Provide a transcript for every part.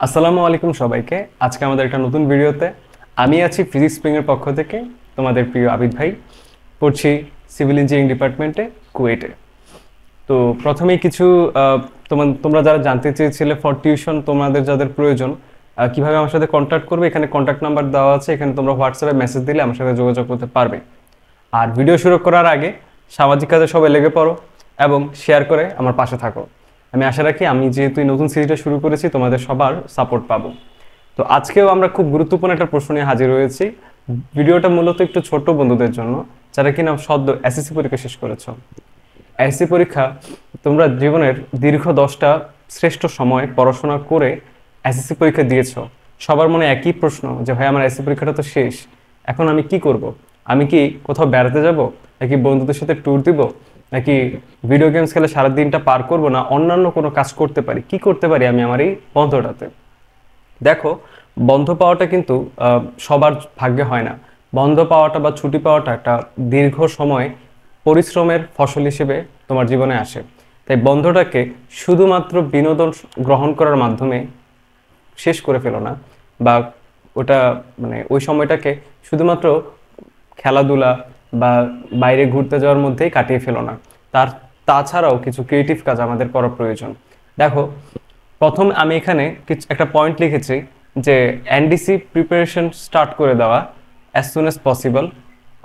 আসসালামু আলাইকুম সবাইকে। আজকে আমাদের একটা নতুন ভিডিওতে আমি আছি ফিজিক্স স্প্রিংয়ের পক্ষ থেকে। তোমাদের প্রিয় আবিদ ভাই, পড়ছি সিভিল ইঞ্জিনিয়ারিং ডিপার্টমেন্টে, কুয়েটে। তো প্রথমেই কিছু তোমরা যারা জানতে চেয়েছিলে ফর টিউশন তোমাদের যাদের প্রয়োজন কিভাবে আমার সাথে কন্ট্যাক্ট করবে, এখানে কন্ট্যাক্ট নাম্বার দেওয়া আছে। এখানে তোমরা হোয়াটসঅ্যাপে মেসেজ দিলে আমার সাথে যোগাযোগ করতে পারবে। আর ভিডিও শুরু করার আগে সামাজিক কাজে সবাই লেগে পড়ো এবং শেয়ার করে আমার পাশে থাকো। আমি আশা রাখি আমি যেহেতু এই নতুন সিরিজটা শুরু করেছি তোমাদের সবার সাপোর্ট পাবো। তো আজকেও আমরা খুব গুরুত্বপূর্ণ একটা প্রশ্ন নিয়ে হাজির হয়েছি। ভিডিওটা মূলত একটু ছোট বন্ধুদের জন্য যারা কিনা সদ্য এসএসসি পরীক্ষা শেষ করেছো। এসএসসি পরীক্ষা তোমরা জীবনের দীর্ঘ 10টা শ্রেষ্ঠ সময় পড়াশোনা করে এসএসসি পরীক্ষা দিয়েছো। সবার মনে একই প্রশ্ন যে ভাই আমার এসএসসি পরীক্ষাটা তো শেষ, এখন আমি কি করব? আমি কি কোথাও বেড়াতে যাব, নাকি বন্ধুদের সাথে ট্যুর দিব, নাকি ভিডিও গেমস খেলে সারা দিনটা পার করব, না অন্যান্য কোনো কাজ করতে পারি? কি করতে পারি আমি আমার এই বন্ধটাতে? দেখো, বন্ধ পাওয়াটা কিন্তু সবার ভাগ্যে হয় না। বন্ধ পাওয়াটা বা ছুটি পাওয়াটা একটা দীর্ঘ সময় পরিশ্রমের ফসল হিসেবে তোমার জীবনে আসে। তাই বন্ধটাকে শুধুমাত্র বিনোদন গ্রহণ করার মাধ্যমে শেষ করে ফেলো না, বা ওটা মানে ওই সময়টাকে শুধুমাত্র খেলাধুলা বা বাইরে ঘুরতে যাওয়ার মধ্যেই কাটিয়ে ফেলো না। তাছাড়াও কিছু ক্রিয়েটিভ কাজ আমাদের করা প্রয়োজন। দেখো, প্রথম আমি এখানে কিছু একটা পয়েন্ট লিখেছি যে এনডিসি প্রিপারেশন স্টার্ট করে দেওয়া অ্যাজ সুন অ্যাজ পসিবল,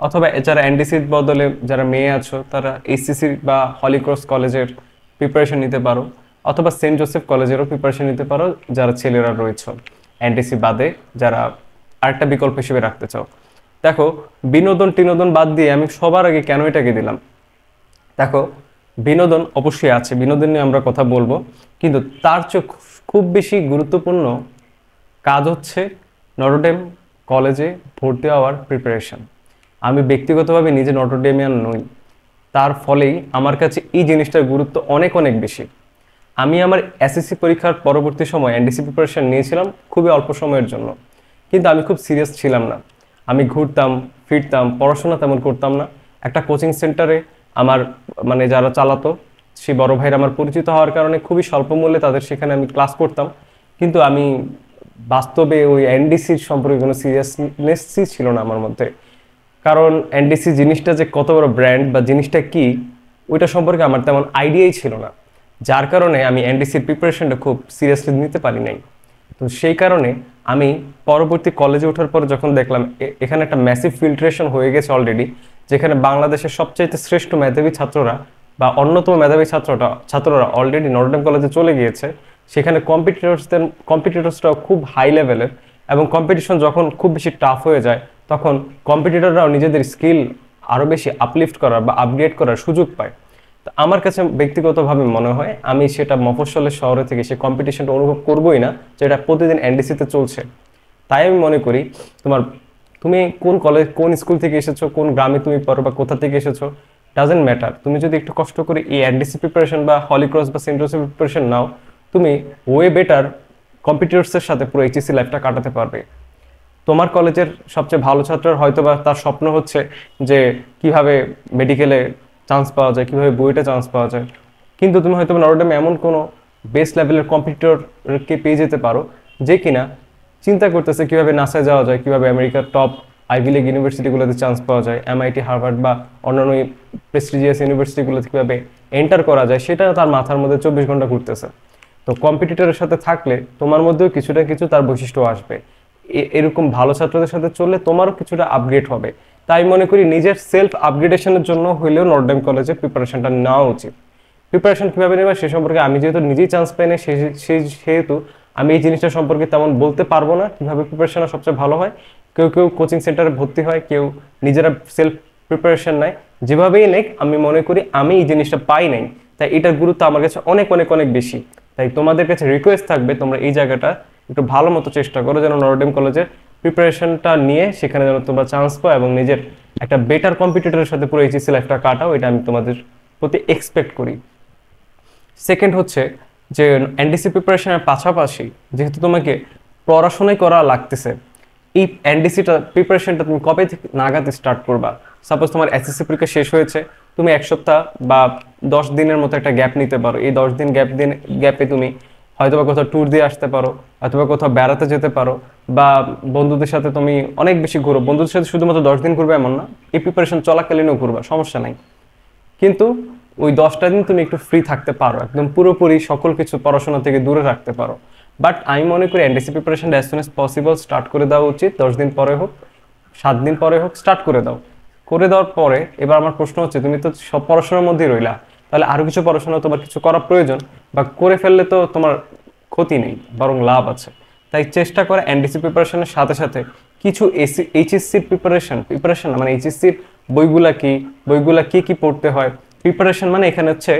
অথবা যারা এনডিসির বদলে যারা মেয়ে আছো তারা এইচসিসি বা হলিক্রস কলেজের প্রিপারেশন নিতে পারো, অথবা সেন্ট জোসেফ কলেজেরও প্রিপারেশন নিতে পারো যারা ছেলেরা রয়েছে, এনডিসি বাদে যারা আরেকটা বিকল্প হিসেবে রাখতে চাও। দেখো, বিনোদন বাদ দিয়ে আমি সবার আগে কেন এটাকে দিলাম। দেখো, বিনোদন অবশ্যই আছে, বিনোদন নিয়ে আমরা কথা বলবো, কিন্তু তার চেয়ে খুব বেশি গুরুত্বপূর্ণ কাজ হচ্ছে নটরডেম কলেজে ভর্তি হওয়ার প্রিপারেশন। আমি ব্যক্তিগতভাবে নিজে নটরডেমিয়ান নই, তার ফলেই আমার কাছে এই জিনিসটার গুরুত্ব অনেক অনেক বেশি। আমি আমার এসএসসি পরীক্ষার পরবর্তী সময় এনডিসি প্রিপারেশন নিয়েছিলাম খুবই অল্প সময়ের জন্য, কিন্তু আমি খুব সিরিয়াস ছিলাম না। আমি ঘুরতাম ফিরতাম, পড়াশোনা তেমন করতাম না। একটা কোচিং সেন্টারে আমার মানে যারা চালাতো সেই বড় ভাইয়ের আমার পরিচিত হওয়ার কারণে খুবই স্বল্প মূল্যে তাদের সেখানে আমি ক্লাস করতাম। কিন্তু আমি বাস্তবে ওই এনডিসির সম্পর্কে কোনো সিরিয়াসনেসই ছিল না আমার মধ্যে। কারণ এনডিসি জিনিসটা যে কত বড় ব্র্যান্ড বা জিনিসটা কি, ওইটা সম্পর্কে আমার তেমন আইডিয়াই ছিল না। যার কারণে আমি এনডিসির প্রিপারেশনটা খুব সিরিয়াসলি নিতে পারি নাই। তো সেই কারণে আমি পরবর্তী কলেজে ওঠার পর যখন দেখলাম এখানে একটা ম্যাসিভ ফিল্ট্রেশন হয়ে গেছে অলরেডি, যেখানে বাংলাদেশের সবচাইতে শ্রেষ্ঠ মেধাবী ছাত্ররা বা অন্যতম মেধাবী ছাত্ররা অলরেডি নটরডেম কলেজে চলে গিয়েছে, সেখানে কম্পিটিটরসরাও খুব হাই লেভেলের, এবং কম্পিটিশন যখন খুব বেশি টাফ হয়ে যায় তখন কম্পিটিটররাও নিজেদের স্কিল আরও বেশি আপলিফট করার বা আপগ্রেড করার সুযোগ পায়। তো আমার কাছে ব্যক্তিগতভাবে মনে হয় আমি সেটা মফস্বলের শহরে থেকে সেই কম্পিটিশনটা অনুভব করবোই না, যেটা প্রতিদিন এনডিসিতে চলছে। তাই আমি মনে করি তুমি কোন কলেজ কোন স্কুল থেকে এসেছো, কোন গ্রামে তুমি পড়ো বা কোথা থেকে এসেছো, ডাজেন্ট ম্যাটার। তুমি যদি একটু কষ্ট করে এই এনডিসি প্রিপারেশন বা হলিক্রস বা সেন্ট জোসেফ প্রিপারেশন নাও, তুমি ওয়ে বেটার কম্পিটিটরসের সাথে পুরো এইচএসসি লাইফটা কাটাতে পারবে। তোমার কলেজের সবচেয়ে ভালো ছাত্রের হয়তোবা তার স্বপ্ন হচ্ছে যে কিভাবে মেডিকেলে চান্স পাওয়া যায়, কিভাবে বুয়েটে চান্স পাওয়া যায়, কিন্তু তুমি হয়তো নটরডেমে এমন কোনো বেস্ট লেভেলের কম্পিটিটরকে পেয়ে যেতে পারো যে কিনা চিন্তা করতেছে কিভাবে নাসায় যাওয়া যায়, কিভাবে আমেরিকার টপ আইভি লিগ ইউনিভার্সিটিগুলোতে চান্স পাওয়া যায়, এমআইটি, হার্ভার্ড বা অন্যান্য প্রেস্টিজিয়াস ইউনিভার্সিটিগুলোতে কীভাবে এন্টার করা যায়, সেটা তার মাথার মধ্যে 24 ঘন্টা ঘুরতেছে। তো কম্পিটিটরের সাথে থাকলে তোমার মধ্যেও কিছুটা কিছু তার বৈশিষ্ট্য আসবে। এরকম ভালো ছাত্রদের সাথে চললে তোমারও কিছুটা আপগ্রেড হবে। তাই মনে করি নিজের সেলফ আপগ্রেডেশনের জন্য হইলেও নটরডেম কলেজে প্রিপারেশনটা নেওয়া উচিত। প্রিপারেশন কীভাবে নেবে সে সম্পর্কে আমি যেহেতু নিজেই চান্স পাই না, সেহেতু আমি এই জিনিসটা সম্পর্কে তেমন বলতে পারবো না কীভাবে প্রিপারেশন সবচেয়ে ভালো হয়। কেউ কেউ কোচিং সেন্টারে ভর্তি হয়, কেউ নিজেরা সেলফ প্রিপারেশন নেয়। যেভাবেই নেই আমি মনে করি আমি এই জিনিসটা পাই নাই, তাই এটার গুরুত্ব আমার কাছে অনেক অনেক অনেক বেশি। তাই তোমাদের কাছে রিকোয়েস্ট থাকবে তোমরা এই জায়গাটা একটু ভালো মতো চেষ্টা করো যেন নটরডেম কলেজের প্রিপারেশনটা নিয়ে সেখানে যেন তোমরা চান্স পাও এবং নিজের একটা বেটার কম্পিটিটরের সাথে পুরো এইচএসসি লাইফটা কাটাও, এটা আমি তোমাদের প্রতি এক্সপেক্ট করি। সেকেন্ড হচ্ছে যে এনডিসি প্রিপারেশনের পাশাপাশি যেহেতু তোমাকে পড়াশোনাই করা লাগতেছে, এই এনডিসিটা প্রিপারেশনটা তুমি কবে থেকে নাগাদ স্টার্ট করবা? সাপোজ তোমার এসএসসি পরীক্ষা শেষ হয়েছে, তুমি 1 সপ্তাহ বা 10 দিনের মতো একটা গ্যাপ নিতে পারো। এই 10 দিন গ্যাপে তুমি হয়তো বা কোথাও ট্যুর দিয়ে আসতে পারো, অথবা কোথাও বেড়াতে যেতে পারো, বা বন্ধুদের সাথে তুমি অনেক বেশি ঘুরো। বন্ধুদের সাথে শুধুমাত্র 10 দিন ঘুরবে এমন না, এই প্রিপারেশন চলাকালীনও ঘুরবা, সমস্যা নাই। কিন্তু ওই 10টা দিন তুমি একটু ফ্রি থাকতে পারো, একদম পুরোপুরি সকল কিছু পড়াশোনা থেকে দূরে রাখতে পারো। বাট আমি মনে করি এনডিসি প্রিপারেশনটা as soon as possible start করে দেওয়া উচিত। 10 দিন পরে হোক, 7 দিন পরে হোক, স্টার্ট করে দাও। করে দেওয়ার পরে এবার আমার প্রশ্ন হচ্ছে, তুমি তো সব পড়াশোনার মধ্যেই রইলা, তাহলে আরো কিছু পড়াশোনা তোমার কিছু করা প্রয়োজন, বা করে ফেললে তো তোমার ক্ষতি নেই, বরং লাভ আছে। তাই চেষ্টা করে এনডিসি প্রিপারেশনের সাথে সাথে কিছু এইচএসসির প্রিপারেশন মানে এইচএসসির বইগুলা কি কি পড়তে হয়। প্রিপারেশন মানে এখানে হচ্ছে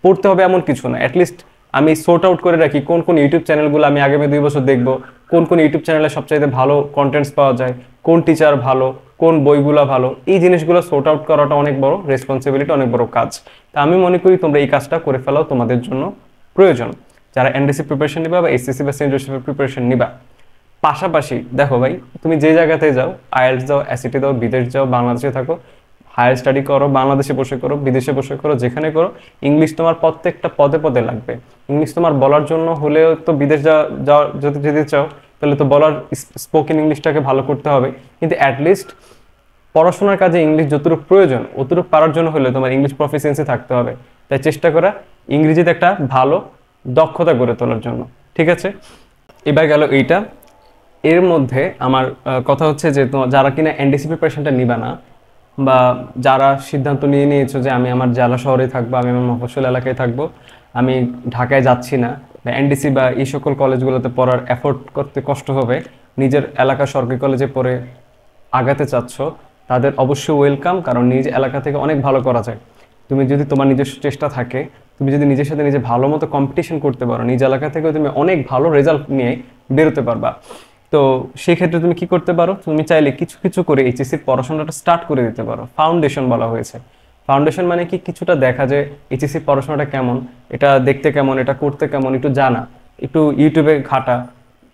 পড়তে হবে এমন কিছু না, অ্যাটলিস্ট আমি সোর্ট আউট করে রাখি কোন কোন ইউটিউব চ্যানেলগুলো আমি আগামী 2 বছর দেখবো, কোন কোন ইউটিউব চ্যানেলে সবচাইতে ভালো কন্টেন্টস পাওয়া যায়, কোন টিচার ভালো, কোন বইগুলো ভালো। এই জিনিসগুলো সোর্ট আউট করাটা অনেক বড় রেসপন্সিবিলিটি, অনেক বড় কাজ। তা আমি মনে করি তোমরা এই কাজটা করে ফেলাও তোমাদের জন্য প্রয়োজন, যারা এনডিসি প্রিপারেশন নিবা বা এসএসসি বা সেন্ট জোসেফের প্রিপারেশন নিবা। পাশাপাশি দেখো ভাই, তুমি যে জায়গাতে যাও, আইএলটিএস দাও, এসএটি দাও, বিদেশ যাও, বাংলাদেশে থাকো, হায়ার স্টাডি করো, বাংলাদেশে বসে করো, বিদেশে বসে করো, যেখানে করো, ইংলিশ তোমার প্রত্যেকটা পদে পদে লাগবে। ইংলিশ তোমার বলার জন্য হলেও তো বিদেশ যাওয়া যদি চাও, তাহলে তো বলার স্পোকেন ইংলিশটাকে ভালো করতে হবে। কিন্তু অ্যাটলিস্ট পড়াশোনার কাজে ইংলিশ যতটুকু প্রয়োজন অতটুকু পারার জন্য হলে তোমার ইংলিশ প্রফিসিয়েন্সি থাকতে হবে। তাই চেষ্টা করা ইংরেজিতে একটা ভালো দক্ষতা গড়ে তোলার জন্য। ঠিক আছে, এবার গেল এইটা। এর মধ্যে আমার কথা হচ্ছে যে যারা কিনা এনডিসি প্রিপারেশনটা নিবা না, বা যারা সিদ্ধান্ত নিয়ে নিয়েছো যে আমি আমার জেলা শহরে থাকবো, আমি আমার মফস্বল এলাকায় থাকবো, আমি ঢাকায় যাচ্ছি না, বা এনডিসি বা এই সকল কলেজগুলোতে পড়ার এফোর্ট করতে কষ্ট হবে, নিজের এলাকার সরকারি কলেজে পড়ে আগাতে চাচ্ছ, তাদের অবশ্যই ওয়েলকাম। কারণ নিজ এলাকা থেকে অনেক ভালো করা যায়। তুমি যদি তোমার নিজস্ব চেষ্টা থাকে, তুমি যদি নিজের সাথে নিজে ভালো মতো কম্পিটিশন করতে পারো, নিজ এলাকা থেকেও তুমি অনেক ভালো রেজাল্ট নিয়ে বেরোতে পারবা। তো সেই ক্ষেত্রে তুমি কি করতে পারো, তুমি চাইলে কিছু কিছু করে এইচএসসির পড়াশোনাটা স্টার্ট করে দিতে পারো। ফাউন্ডেশন বলা হয়েছে। ফাউন্ডেশন মানে কি, কিছুটা দেখা যে এইচএসসি পড়াশোনাটা কেমন, এটা দেখতে কেমন, এটা করতে কেমন, একটু জানা, একটু ইউটিউবে ঘাটা,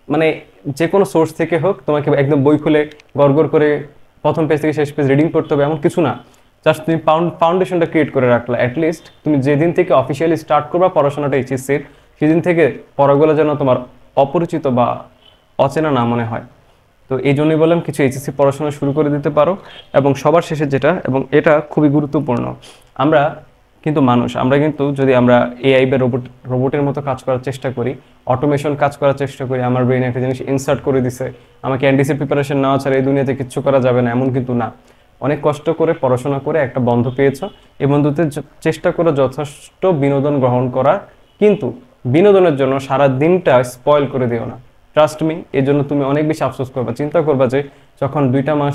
মানে যে কোনো সোর্স থেকে হোক, তোমাকে একদম বই খুলে গড় করে প্রথম পেজ থেকে শেষ পেজ রিডিং করতে হবে এমন কিছু না। জাস্ট তুমি ফাউন্ডেশনটা ক্রিয়েট করে রাখলা। অ্যাটলিস্ট তুমি যেদিন থেকে অফিসিয়ালি স্টার্ট করবা পড়াশোনাটা এইচএসসির, সেদিন থেকে পড়াগুলো যেন তোমার অপরিচিত বা অচেনা না মনে হয়। তো এই জন্যই বললাম কিছু এইচএসসি পড়াশোনা শুরু করে দিতে পারো। এবং সবার শেষে যেটা, এবং এটা খুবই গুরুত্বপূর্ণ, আমরা কিন্তু মানুষ, আমরা কিন্তু যদি আমরা এআই বা রোবটের মতো কাজ করার চেষ্টা করি, অটোমেশন কাজ করার চেষ্টা করি, আমার ব্রেনে একটা জিনিস ইনসার্ট করে দিছে, আমাকে এনডিসি প্রিপারেশন নেওয়া ছাড়া এই দুনিয়াতে কিচ্ছু করা যাবে না, এমন কিন্তু না। অনেক কষ্ট করে পড়াশোনা করে একটা বন্ধু পেয়েছো, এই বন্ধুতে চেষ্টা করো যথেষ্ট বিনোদন গ্রহণ করার, কিন্তু বিনোদনের জন্য সারা দিনটা স্পয়েল করে দিও না। ট্রাস্ট মি, এই জন্য তুমি অনেক বেশি আফসোস করবা, চিন্তা করবা যে যখন 2টা মাস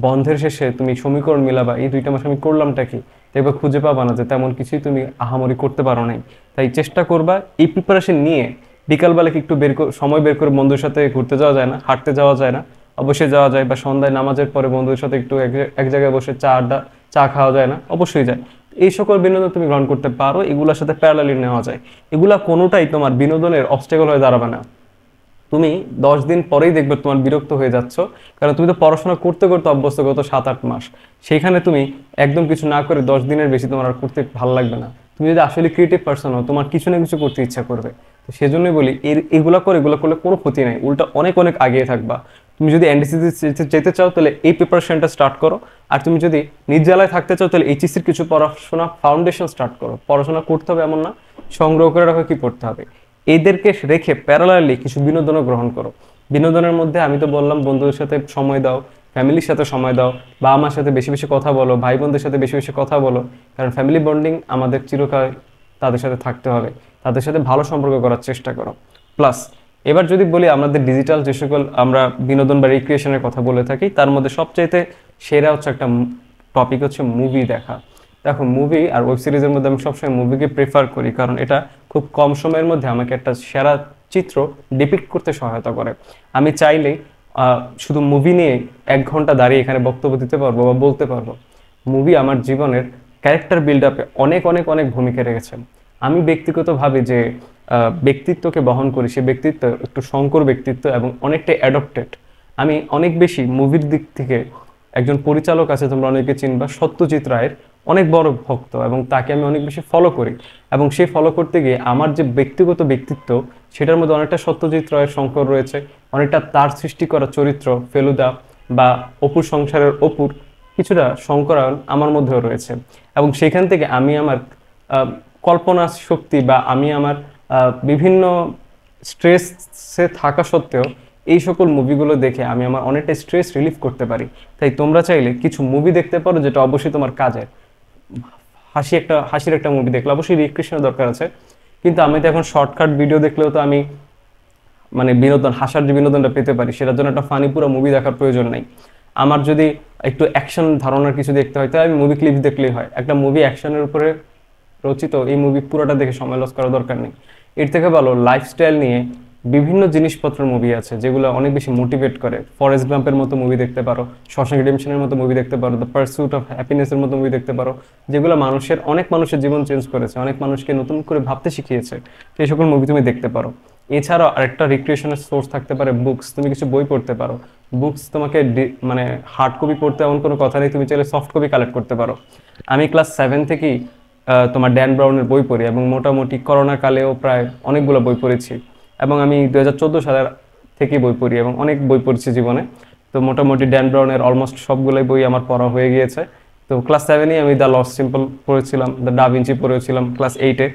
বন্ধের শেষে তুমি সমীকরণ মিলাবা, এই 2টা মাস আমি করলামটা কি, দেখবা খুঁজে পাবা না যে তেমন কিছুই তুমি আহামরি করতে পারো নাই। তাই চেষ্টা করবা এই প্রিপারেশন নিয়ে বিকালবেলা কি একটু সময় বের করে বন্ধুর সাথে ঘুরতে যাওয়া যায় না, হাঁটতে যাওয়া যায় না, অবশ্যই যাওয়া যায়। বা সন্ধ্যায় নামাজের পরে বন্ধুদের সাথে একটু এক জায়গায় বসে চা খাওয়া যায় না, অবশ্যই যায়। এই সকল বিনোদন তুমি গ্রহণ করতে পারো, এগুলোর সাথে প্যারালালি নেওয়া যায়। এগুলা কোনোটাই তোমার বিনোদনের অবস্টেকল হয়ে দাঁড়াবে না। তুমি 10 দিন পরেই দেখবে তোমার বিরক্ত হয়ে যাচ্ছ, কারণ তুমি তো পড়াশোনা করতে করতে অভ্যস্ত গত 7-8 মাস। সেইখানে তুমি একদম কিছু না করে 10 দিনের বেশি তোমার আর করতে ভালো লাগবে না। তুমি যদি আসলে ক্রিয়েটিভ পার্সন হও, তোমার কিছু না কিছু করতে ইচ্ছা করবে। তো সেজন্যই বলি এগুলো করলে কোনো ক্ষতি নাই, উল্টা অনেক অনেক আগিয়ে থাকবা। তুমি যদি এনডিসিতে যেতে চাও তাহলে এই প্রিপারেশনটা স্টার্ট করো। আর তুমি যদি নিজ জেলায় থাকতে চাও তাহলে এইচএসসির কিছু পড়াশোনা ফাউন্ডেশন স্টার্ট করো। পড়াশোনা করতে হবে এমন না, সংগ্রহ করে রাখো কি পড়তে হবে। এদেরকে রেখে প্যারালালি কিছু বিনোদনও গ্রহণ করো। বিনোদনের মধ্যে আমি তো বললাম বন্ধুদের সাথে সময় দাও, ফ্যামিলির সাথে সময় দাও, বা আমার সাথে বেশি বেশি কথা বলো, ভাই বোনদের সাথে বেশি বেশি কথা বলো। কারণ ফ্যামিলি বন্ডিং আমাদের চিরকাল তাদের সাথে থাকতে হবে, তাদের সাথে ভালো সম্পর্ক করার চেষ্টা করো। প্লাস এবার যদি বলি আমাদের ডিজিটাল যে সকল আমরা বিনোদন বা রিক্রিয়েশনের কথা বলে থাকি, তার মধ্যে সবচাইতে সেরা হচ্ছে একটা টপিক হচ্ছে মুভি দেখা। দেখো, মুভি আর ওয়েব সিরিজের মধ্যে আমি সবসময় মুভিকে প্রেফার করি, কারণ এটা খুব কম সময়ের মধ্যে আমাকে একটা সেরা চিত্র ডিপিক্ট করতে সহায়তা করে। আমি চাইলেই শুধু মুভি নিয়ে 1 ঘন্টা দাঁড়িয়ে এখানে বক্তব্য দিতে পারবো বা বলতে পারবো। মুভি আমার জীবনের ক্যারেক্টার বিল্ড আপে অনেক অনেক অনেক ভূমিকা রেখেছে। আমি ব্যক্তিগতভাবে যে ব্যক্তিত্বকে বহন করি, সে ব্যক্তিত্ব একটু সংকর ব্যক্তিত্ব এবং অনেকটাই অ্যাডপ্টেড। আমি অনেক বেশি মুভির দিক থেকে একজন পরিচালক আছে, তোমরা অনেকে চিনবা, সত্যজিৎ রায়ের অনেক বড় ভক্ত, এবং তাকে আমি অনেক বেশি ফলো করি। এবং সেই ফলো করতে গিয়ে আমার যে ব্যক্তিগত ব্যক্তিত্ব, সেটার মধ্যে অনেকটা সত্যজিৎ রায়ের শঙ্কর রয়েছে, অনেকটা তার সৃষ্টি করা চরিত্র ফেলুদা বা অপুর সংসারের অপুর কিছুটা শঙ্করায়ণ আমার মধ্যেও রয়েছে। এবং সেখান থেকে আমি আমার কল্পনা শক্তি বা আমি আমার বিভিন্ন স্ট্রেসে থাকা সত্ত্বেও এই সকল মুভিগুলো দেখে আমি আমার অনেকটা স্ট্রেস রিলিফ করতে পারি। তাই তোমরা চাইলে কিছু মুভি দেখতে পারো যেটা অবশ্যই তোমার কাজের। হাসির একটা মুভি দেখলে অবশ্যই রিক্রিয়েশনের দরকার আছে, কিন্তু আমি তো এখন শর্টকাট ভিডিও দেখলেও তো আমি মানে বিনোদন, হাসার যে বিনোদনটা পেতে পারি, সেটার জন্য একটা ফানি পুরো মুভি দেখার প্রয়োজন নেই। আমার যদি একটু অ্যাকশন ধারণার কিছু দেখতে হয় তাহলে আমি মুভি ক্লিপস দেখলেই হয়। একটা মুভি অ্যাকশনের উপরে রচিত, এই মুভি পুরোটা দেখে সময় লস করার দরকার নেই। এর থেকে ভালো লাইফস্টাইল নিয়ে বিভিন্ন জিনিসপত্রের মুভি আছে যেগুলো অনেক বেশি মোটিভেট করে। ফরেস্ট গাম্পের মতো মুভি দেখতে পারো, শশাঙ্ক রিডেম্পশনের মতো মুভি দেখতে পারো, দ্য পারস্যুট অফ হ্যাপিনেসের মতো মুভি দেখতে পারো, যেগুলো অনেক মানুষের জীবন চেঞ্জ করেছে, অনেক মানুষকে নতুন করে ভাবতে শিখিয়েছে। সেই সকল মুভি তুমি দেখতে পারো। এছাড়াও আরেকটা রিক্রিয়েশনের সোর্স থাকতে পারে বুকস। তুমি কিছু বই পড়তে পারো। বুকস তোমাকে মানে হার্ড কপি পড়তে এমন কোনো কথা নেই, তুমি চাইলে সফট কপি কালেক্ট করতে পারো। আমি ক্লাস 7 থেকেই তোমার ড্যান ব্রাউনের বই পড়ি এবং মোটামুটি করোনা কালেও প্রায় অনেকগুলো বই পড়েছি। এবং আমি 2014 সালের থেকেই বই পড়ি এবং অনেক বই পড়ছি জীবনে। তো মোটামুটি ড্যান ব্রাউনের অলমোস্ট সবগুলোই বই আমার পড়া হয়ে গিয়েছে। তো ক্লাস 7-এই আমি দ্য লস্ট সিম্পল পড়েছিলাম, দ্য ডা ভিঞ্চি পড়েছিলাম ক্লাস 8-এ।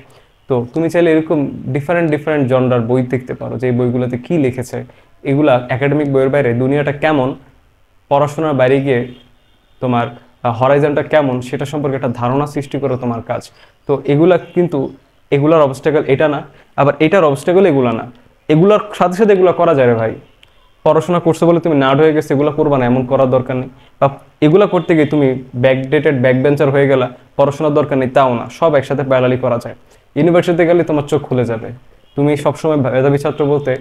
তো তুমি চাইলে এরকম ডিফারেন্ট জনরার বই দেখতে পারো, যে এই বইগুলোতে কী লিখেছে, এগুলা একাডেমিক বইয়ের বাইরে দুনিয়াটা কেমন, পড়াশোনার বাইরে গিয়ে তোমার হরাইজনটা কেমন সেটা সম্পর্কে একটা ধারণা সৃষ্টি করো তোমার কাজ। তো এগুলা কিন্তু এগুলার অবস্টাকেল এটা না, আবার এটার অবস্টাকেল এগুলা না। এগুলার সাথে সাথে এগুলো করা যায় রে ভাই। পড়াশোনা করছো বলে তুমি নার্ড হয়ে গেছে এগুলো করবা না, এমন করার দরকার নেই। বা এগুলো করতে গিয়ে তুমি ব্যাকডেটেড ব্যাকবেঞ্চার হয়ে গেলা, পড়াশোনার দরকার নেই, তাও না। সব একসাথে প্যারালালি করা যায়। ইউনিভার্সিটিতে গেলে তোমার চোখ খুলে যাবে। তুমি সবসময় মেধাবী ছাত্র বলতে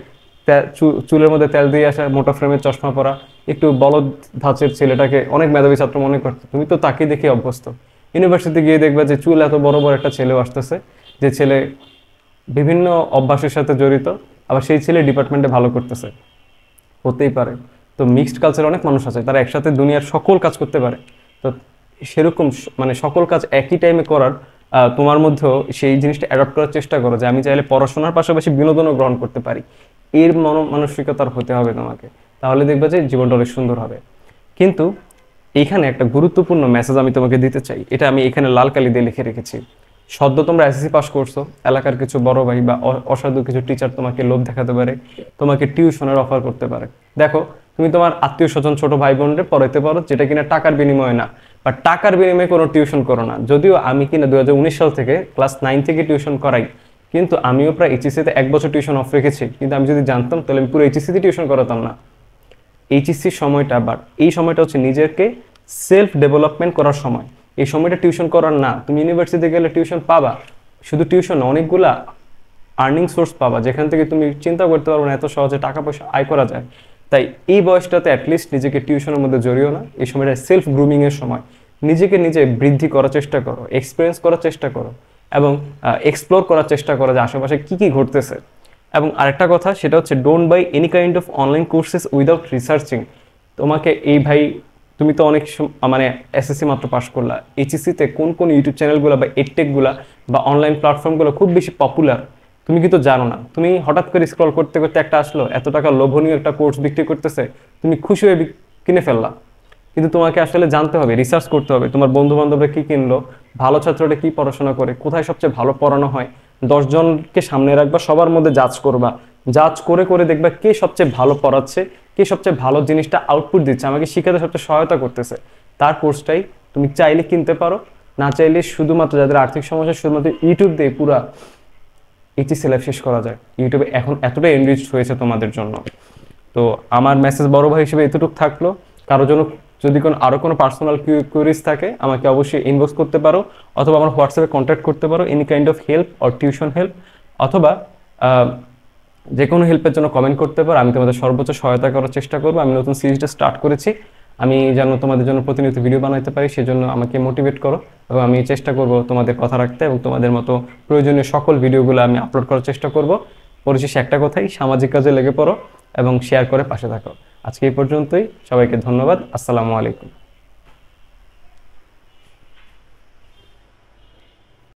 চুলের মধ্যে তেল দিয়ে আসা, মোটা ফ্রেমের চশমা পরা, একটু বলদ ধাঁচের ছেলেটাকে অনেক মেধাবী ছাত্র মনে করতো। তুমি তো তাকে দেখে অভ্যস্ত। ইউনিভার্সিটি গিয়ে দেখবে যে চুল এত বড় বড় একটা ছেলেও আসতেছে, যে ছেলে বিভিন্ন অভ্যাসের সাথে জড়িত, আবার সেই ছেলে ডিপার্টমেন্টে ভালো করতেছে। হতেই পারে। তো মিক্সড কালচার অনেক মানুষ আছে, তারা একসাথে দুনিয়ার সকল কাজ করতে পারে। তো সেরকম মানে সকল কাজ একই টাইমে করার তোমার মধ্যেও সেই জিনিসটা অ্যাডপ্ট করার চেষ্টা করো, যে আমি চাইলে পড়াশোনার পাশাপাশি বিনোদনও গ্রহণ করতে পারি। এর মানসিকতার হতে হবে তোমাকে, তাহলে দেখবে যে জীবনটা অনেক সুন্দর হবে। কিন্তু এইখানে একটা গুরুত্বপূর্ণ মেসেজ আমি তোমাকে দিতে চাই, এটা আমি এখানে লাল কালি দিয়ে লিখে রেখেছি। সদ্য তোমরা এসএসসি পাস করছো, এলাকার কিছু বড় ভাই বা অসাধু কিছু টিচার তোমাকে লোভ দেখাতে পারে, তোমাকে টিউশনের অফার করতে পারে। দেখো, তুমি তোমার আত্মীয় স্বজন ছোট ভাই বোনদের পড়াইতে পারো, যেটা কিনা টাকার বিনিময়ে না, বা টাকার বিনিময়ে কোনো টিউশন করো না। যদিও আমি কিনা 2019 সাল থেকে ক্লাস 9 থেকে টিউশন করাই, কিন্তু আমিও প্রায় এইচএসসিতে 1 বছর টিউশন অফ রেখেছি। কিন্তু আমি যদি জানতাম তাহলে আমি পুরো এইচএসসিতে টিউশন করাতাম না। এইচএসসির সময়টা এই সময়টা হচ্ছে নিজেকে সেলফ ডেভেলপমেন্ট করার সময়। এই সময়টা টিউশন করার না। তুমি ইউনিভার্সিটিতে গেলে টিউশন পাবা, শুধু টিউশন না, অনেকগুলা আর্নিং সোর্স পাবা, যেখান থেকে তুমি চিন্তা করতে পারবে না এত সহজে টাকা পয়সা আয় করা যায়। তাই এই বয়সটাতে অ্যাটলিস্ট নিজেকে টিউশনের মধ্যে জড়িও না। এই সময়টা সেলফ গ্রুমিংয়ের সময়। নিজেকে নিজে বৃদ্ধি করার চেষ্টা করো, এক্সপিরিয়েন্স করার চেষ্টা করো, এবং এক্সপ্লোর করার চেষ্টা করো যে আশেপাশে কী কী ঘটতেছে। এবং আরেকটা কথা, সেটা হচ্ছে don't by any kind of online courses without researching. তোমাকে এই ভাই, তুমি তো অনেক মানে এসএসসি মাত্র পাস করলা, এইচএসসিতে কোন কোন ইউটিউব চ্যানেলগুলো বা এডটেকগুলো বা অনলাইন প্ল্যাটফর্মগুলো খুব বেশি পপুলার তুমি কিন্তু জানো না। তুমি হঠাৎ করে স্ক্রল করতে করতে একটা আসলো, এত টাকা লোভনীয় একটা কোর্স বিক্রি করতেছে, তুমি খুশি হয়ে কিনে ফেললা। কিন্তু তোমাকে আসলে জানতে হবে, রিসার্চ করতে হবে, তোমার বন্ধু বান্ধবরা কী কিনলো, ভালো ছাত্ররা কী পড়াশোনা করে, কোথায় সবচেয়ে ভালো পড়ানো হয়, 10 জনকে সামনে রাখবা, সবার মধ্যে জাজ করবা, জাজ করে করে দেখবা কে সবচেয়ে ভালো পড়াচ্ছে, কে সবচেয়ে ভালো জিনিসটা আউটপুট দিচ্ছে, আমাকে শিখাতে সবচেয়ে সহায়তা করতেছে। তার কোর্সটাই তুমি চাইলে কিনতে পারো, না চাইলে শুধুমাত্র যাদের আর্থিক সমস্যা, শুধুমাত্র ইউটিউব দিয়ে পুরা এইচএসসি লাইফ শেষ করা যায়। ইউটিউবে এখন এতটাই এনরিচড হয়েছে তোমাদের জন্য। তো আমার মেসেজ বড় ভাই হিসেবে এতটুকু থাকলো। কারোর জন্য যদি আরও কোনো পার্সোনাল কোয়েরিজ থাকে আমাকে অবশ্যই ইনবক্স করতে পারো, অথবা আমার হোয়াটসঅ্যাপে কন্ট্যাক্ট করতে পারো, any kind of help or tuition help, অথবা যে কোনো হেল্পের জন্য কমেন্ট করতে পারো। আমি তোমাদের সর্বোচ্চ সহায়তা করার চেষ্টা করবো। আমি নতুন সিরিজটা স্টার্ট করেছি, আমি যেন তোমাদের জন্য প্রতিনিয়ত ভিডিও বানাতে পারি, সেজন্য আমাকে মোটিভেট করো, এবং আমি চেষ্টা করব তোমাদের কথা রাখতে, এবং তোমাদের মতো প্রয়োজনীয় সকল ভিডিওগুলো আমি আপলোড করার চেষ্টা করব। পরিশেষে একটা কথাই, সামাজিক কাজে লেগে পড়ো এবং শেয়ার করে পাশে থাকো। আজকে এই পর্যন্তই, সবাইকে ধন্যবাদ। আসসালামু আলাইকুম।